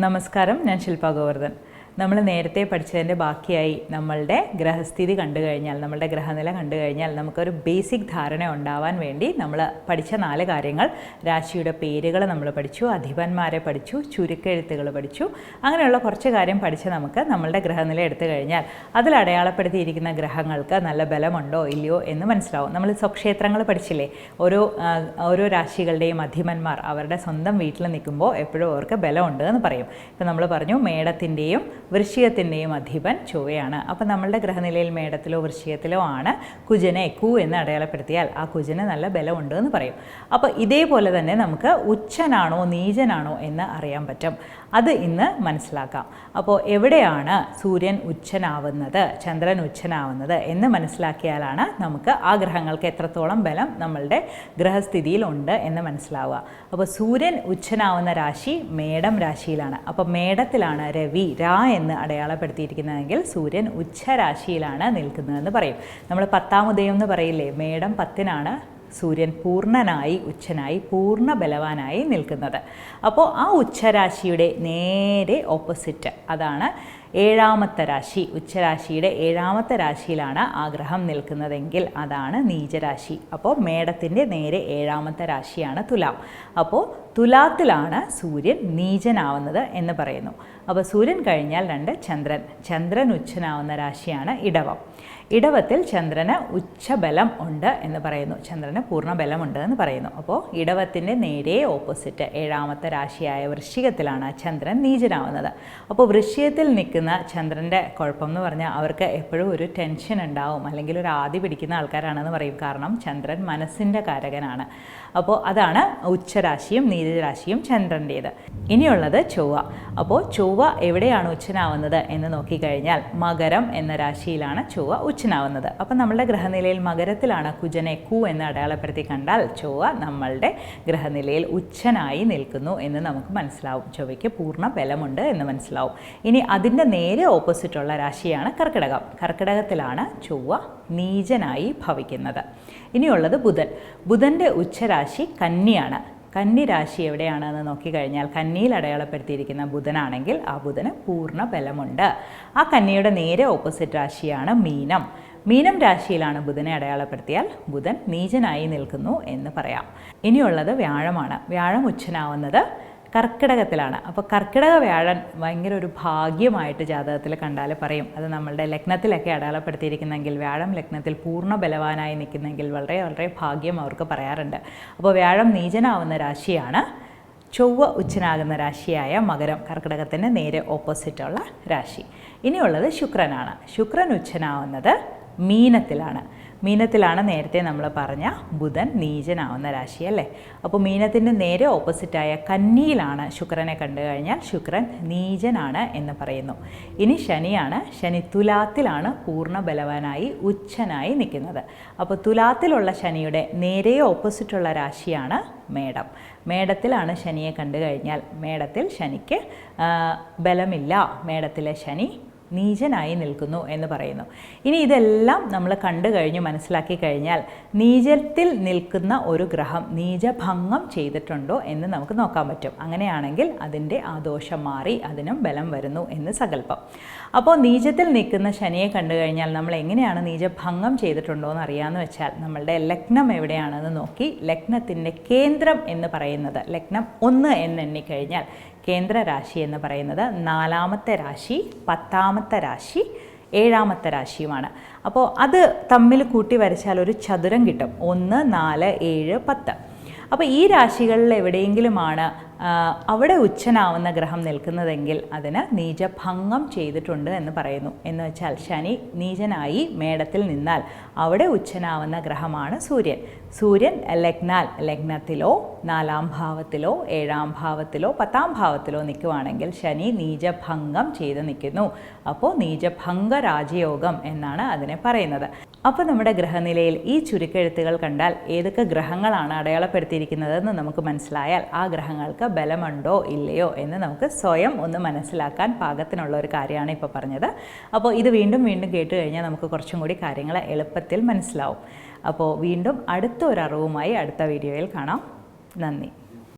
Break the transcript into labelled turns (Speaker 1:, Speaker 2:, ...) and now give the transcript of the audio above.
Speaker 1: നമസ്കാരം, ഞാൻ ശില്പ ഗോവർദ്ധൻ. നമ്മൾ നേരത്തെ പഠിച്ചതിൻ്റെ ബാക്കിയായി നമ്മളുടെ ഗ്രഹസ്ഥിതി കണ്ടു കഴിഞ്ഞാൽ, നമ്മളുടെ ഗ്രഹനില കണ്ടു കഴിഞ്ഞാൽ നമുക്കൊരു ബേസിക് ധാരണ ഉണ്ടാവാൻ വേണ്ടി നമ്മൾ പഠിച്ച 4 കാര്യങ്ങൾ: രാശിയുടെ പേരുകൾ നമ്മൾ പഠിച്ചു, അധിപന്മാരെ പഠിച്ചു, ചുരുക്കെഴുത്തുകൾ പഠിച്ചു. അങ്ങനെയുള്ള കുറച്ച് കാര്യം പഠിച്ച് നമുക്ക് നമ്മളുടെ ഗ്രഹനില എടുത്തു കഴിഞ്ഞാൽ അതിൽ അടയാളപ്പെടുത്തിയിരിക്കുന്ന ഗ്രഹങ്ങൾക്ക് നല്ല ബലമുണ്ടോ ഇല്ലയോ എന്ന് മനസ്സിലാവും. നമ്മൾ സ്വക്ഷേത്രങ്ങൾ പഠിച്ചില്ലേ? ഓരോ രാശികളുടെയും അധിപന്മാർ അവരുടെ സ്വന്തം വീട്ടിൽ നിൽക്കുമ്പോൾ എപ്പോഴും അവർക്ക് ബലമുണ്ട് എന്ന് പറയും. ഇപ്പം നമ്മൾ പറഞ്ഞു മേടത്തിൻ്റെയും വൃശ്ചികത്തിൻ്റെയും അധിപൻ ചൊവ്വയാണ്. അപ്പം നമ്മളുടെ ഗ്രഹനിലയിൽ മേടത്തിലോ വൃശ്ചികത്തിലോ ആണ് കുജനെ കു എന്ന് അടയാളപ്പെടുത്തിയാൽ ആ കുജന് നല്ല ബലമുണ്ട് എന്ന് പറയും. അപ്പോൾ ഇതേപോലെ തന്നെ നമുക്ക് ഉച്ചനാണോ നീചനാണോ എന്ന് അറിയാൻ പറ്റും. അത് ഇന്ന് മനസ്സിലാക്കാം. അപ്പോൾ എവിടെയാണ് സൂര്യൻ ഉച്ചനാവുന്നത്, ചന്ദ്രൻ ഉച്ചനാവുന്നത് എന്ന് മനസ്സിലാക്കിയാലാണ് നമുക്ക് ആ ഗ്രഹങ്ങൾക്ക് എത്രത്തോളം ബലം നമ്മളുടെ ഗ്രഹസ്ഥിതിയിൽ ഉണ്ട് എന്ന് മനസ്സിലാവുക. അപ്പോൾ സൂര്യൻ ഉച്ചനാവുന്ന രാശി മേടം രാശിയിലാണ്. അപ്പോൾ മേടത്തിലാണ് രവി എന്ന് അടയാളപ്പെടുത്തിയിരിക്കുന്നതെങ്കിൽ സൂര്യൻ ഉച്ചരാശിയിലാണ് നിൽക്കുന്നതെന്ന് പറയും. നമ്മൾ 10ാം ഉദയം എന്ന് പറയില്ലേ? മേടം 10-നാണ് സൂര്യൻ പൂർണ്ണനായി ഉച്ചനായി പൂർണ്ണ ബലവാനായി നിൽക്കുന്നത്. അപ്പോൾ ആ ഉച്ചരാശിയുടെ നേരെ ഓപ്പോസിറ്റ് അതാണ് 7ാമത്തെ രാശി. ഉച്ചരാശിയുടെ 7ാമത്തെ രാശിയിലാണ് ആ ഗ്രഹം നിൽക്കുന്നതെങ്കിൽ അതാണ് നീചരാശി. അപ്പോൾ മേടത്തിൻ്റെ നേരെ 7ാമത്തെ രാശിയാണ് തുലാം. അപ്പോൾ തുലാത്തിലാണ് സൂര്യൻ നീചനാവുന്നത് എന്ന് പറയുന്നു. അപ്പോൾ സൂര്യൻ കഴിഞ്ഞാൽ 2 ചന്ദ്രൻ ഉച്ചനാവുന്ന രാശിയാണ് ഇടവം. ഇടവത്തിൽ ചന്ദ്രന് ഉച്ചബലം ഉണ്ട് എന്ന് പറയുന്നു, ചന്ദ്രന് പൂർണ്ണ ബലമുണ്ട് എന്ന് പറയുന്നു. അപ്പോൾ ഇടവത്തിൻ്റെ നേരെ ഓപ്പോസിറ്റ് 7ാമത്തെ രാശിയായ വൃശ്ചികത്തിലാണ് ചന്ദ്രൻ നീചനാവുന്നത്. അപ്പോൾ വൃശ്ചികത്തിൽ നിൽക്കുന്ന ചന്ദ്രൻ്റെ കുഴപ്പം എന്ന് പറഞ്ഞാൽ അവർക്ക് എപ്പോഴും ഒരു ടെൻഷൻ ഉണ്ടാവും, അല്ലെങ്കിൽ ഒരു ആദി പിടിക്കുന്ന ആൾക്കാരാണെന്ന് പറയും. കാരണം ചന്ദ്രൻ മനസ്സിൻ്റെ കാരകനാണ്. അപ്പോൾ അതാണ് ഉച്ചരാശിയും നീചരാശിയും ചന്ദ്രൻ്റേത്. ഇനിയുള്ളത് ചൊവ്വ. അപ്പോൾ ചൊവ്വ എവിടെയാണ് ഉച്ചനാവുന്നത് എന്ന് നോക്കിക്കഴിഞ്ഞാൽ മകരം എന്ന രാശിയിലാണ് ചൊവ്വ ഉച്ചനാവുന്നത്. അപ്പം നമ്മളുടെ ഗ്രഹനിലയിൽ മകരത്തിലാണ് കുജനെ കു എന്ന് അടയാളപ്പെടുത്തി കണ്ടാൽ ചൊവ്വ നമ്മളുടെ ഗ്രഹനിലയിൽ ഉച്ചനായി നിൽക്കുന്നു എന്ന് നമുക്ക് മനസ്സിലാവും. ചൊവ്വയ്ക്ക് പൂർണ്ണ ബലമുണ്ട് എന്ന് മനസ്സിലാവും. ഇനി അതിൻ്റെ നേരെ ഓപ്പോസിറ്റുള്ള രാശിയാണ് കർക്കിടകം. കർക്കിടകത്തിലാണ് ചൊവ്വ നീചനായി ഭവിക്കുന്നത്. ഇനിയുള്ളത് ബുധൻ. ബുധൻ്റെ ഉച്ചരാശി കന്നിയാണ്. കന്നി രാശി എവിടെയാണെന്ന് നോക്കിക്കഴിഞ്ഞാൽ കന്നിയിൽ അടയാളപ്പെടുത്തിയിരിക്കുന്ന ബുധനാണെങ്കിൽ ആ ബുധന് പൂർണ്ണ ബലമുണ്ട്. ആ കന്നിയുടെ നേരെ ഓപ്പോസിറ്റ് രാശിയാണ് മീനം. മീനം രാശിയിലാണ് ബുധനെ അടയാളപ്പെടുത്തിയാൽ ബുധൻ നീചനായി നിൽക്കുന്നു എന്ന് പറയാം. ഇനിയുള്ളത് വ്യാഴമാണ്. വ്യാഴം ഉച്ചനാവുന്നത് കർക്കിടകത്തിലാണ്. അപ്പോൾ കർക്കിടക വ്യാഴൻ ഭയങ്കര ഒരു ഭാഗ്യമായിട്ട് ജാതകത്തിൽ കണ്ടാൽ പറയും. അത് നമ്മളുടെ ലഗ്നത്തിലൊക്കെ അടയാളപ്പെടുത്തിയിരിക്കുന്നെങ്കിൽ, വ്യാഴം ലഗ്നത്തിൽ പൂർണ്ണ ബലവാനായി നിൽക്കുന്നെങ്കിൽ വളരെ വളരെ ഭാഗ്യം അവർക്ക് പറയാറുണ്ട്. അപ്പോൾ വ്യാഴം നീചനാവുന്ന രാശിയാണ് ചൊവ്വ ഉച്ചനാകുന്ന രാശിയായ മകരം, കർക്കിടകത്തിന് നേരെ ഓപ്പോസിറ്റുള്ള രാശി. ഇനിയുള്ളത് ശുക്രനാണ്. ശുക്രൻ ഉച്ചനാവുന്നത് മീനത്തിലാണ്. മീനത്തിലാണ് നേരത്തെ നമ്മൾ പറഞ്ഞ ബുധൻ നീചനാവുന്ന രാശി അല്ലേ? അപ്പോൾ മീനത്തിൻ്റെ നേരെ ഓപ്പോസിറ്റായ കന്നിയിലാണ് ശുക്രനെ കണ്ടു കഴിഞ്ഞാൽ ശുക്രൻ നീചനാണ് എന്ന് പറയുന്നു. ഇനി ശനിയാണ്. ശനി തുലാത്തിലാണ് പൂർണ്ണ ബലവാനായി ഉച്ചനായി നിൽക്കുന്നത്. അപ്പോൾ തുലാത്തിലുള്ള ശനിയുടെ നേരെ ഓപ്പോസിറ്റുള്ള രാശിയാണ് മേടം. മേടത്തിലാണ് ശനിയെ കണ്ടു കഴിഞ്ഞാൽ മേടത്തിൽ ശനിക്ക് ബലമില്ല, മേടത്തിലെ ശനി നീചനായി നിൽക്കുന്നു എന്ന് പറയുന്നു. ഇനി ഇതെല്ലാം നമ്മൾ കണ്ടു കഴിഞ്ഞു മനസ്സിലാക്കി കഴിഞ്ഞാൽ നീചത്തിൽ നിൽക്കുന്ന ഒരു ഗ്രഹം നീചഭംഗം ചെയ്തിട്ടുണ്ടോ എന്ന് നമുക്ക് നോക്കാൻ പറ്റും. അങ്ങനെയാണെങ്കിൽ അതിൻ്റെ ആ ദോഷം മാറി അതിനും ബലം വരുന്നു എന്ന് സങ്കല്പം. അപ്പോൾ നീചത്തിൽ നിൽക്കുന്ന ശനിയെ കണ്ടു കഴിഞ്ഞാൽ നമ്മൾ എങ്ങനെയാണ് നീചഭംഗം ചെയ്തിട്ടുണ്ടോ എന്ന് അറിയാമെന്ന് വെച്ചാൽ നമ്മളുടെ ലഗ്നം എവിടെയാണെന്ന് നോക്കി ലഗ്നത്തിൻ്റെ കേന്ദ്രം എന്ന് പറയുന്നത് ലഗ്നം 1 എന്ന് എണ്ണിക്കഴിഞ്ഞാൽ കേന്ദ്ര രാശി എന്ന് പറയുന്നത് 4ാമത്തെ രാശി, 10ാമത്തെ രാശി, 7ാമത്തെ രാശിയുമാണ്. അപ്പോൾ അത് തമ്മിൽ കൂട്ടി വരച്ചാൽ ഒരു ചതുരം കിട്ടും. 1, 4, 7, 10. അപ്പോൾ ഈ രാശികളിൽ എവിടെയെങ്കിലുമാണ് അവിടെ ഉച്ചനാവുന്ന ഗ്രഹം നിൽക്കുന്നതെങ്കിൽ അതിന് നീചഭംഗം ചെയ്തിട്ടുണ്ട് എന്ന് പറയുന്നു. എന്ന് വെച്ചാൽ ശനി നീചനായി മേടത്തിൽ നിന്നാൽ അവിടെ ഉച്ചനാവുന്ന ഗ്രഹമാണ് സൂര്യൻ. സൂര്യൻ ലഗ്നത്തിലോ 4ാം ഭാവത്തിലോ 7ാം ഭാവത്തിലോ 10ാം ഭാവത്തിലോ നിൽക്കുവാണെങ്കിൽ ശനി നീചഭംഗം ചെയ്ത് നിൽക്കുന്നു. അപ്പോൾ നീചഭംഗ രാജയോഗം എന്നാണ് അതിനെ പറയുന്നത്. അപ്പോൾ നമ്മുടെ ഗ്രഹനിലയിൽ ഈ ചുരുക്കെഴുത്തുകൾ കണ്ടാൽ ഏതൊക്കെ ഗ്രഹങ്ങളാണ് അടയാളപ്പെടുത്തിയിരിക്കുന്നതെന്ന് നമുക്ക് മനസ്സിലായാൽ ആ ഗ്രഹങ്ങൾക്ക് ബലമുണ്ടോ ഇല്ലയോ എന്ന് നമുക്ക് സ്വയം ഒന്ന് മനസ്സിലാക്കാൻ പാകത്തിനുള്ള ഒരു കാര്യമാണ് ഇപ്പോൾ പറഞ്ഞത്. അപ്പോൾ ഇത് വീണ്ടും വീണ്ടും കേട്ട് കഴിഞ്ഞാൽ നമുക്ക് കുറച്ചും കൂടി കാര്യങ്ങൾ എളുപ്പത്തിൽ മനസ്സിലാവും. അപ്പോൾ വീണ്ടും അടുത്ത ഒരു അറിവുമായി അടുത്ത വീഡിയോയിൽ കാണാം. നന്ദി.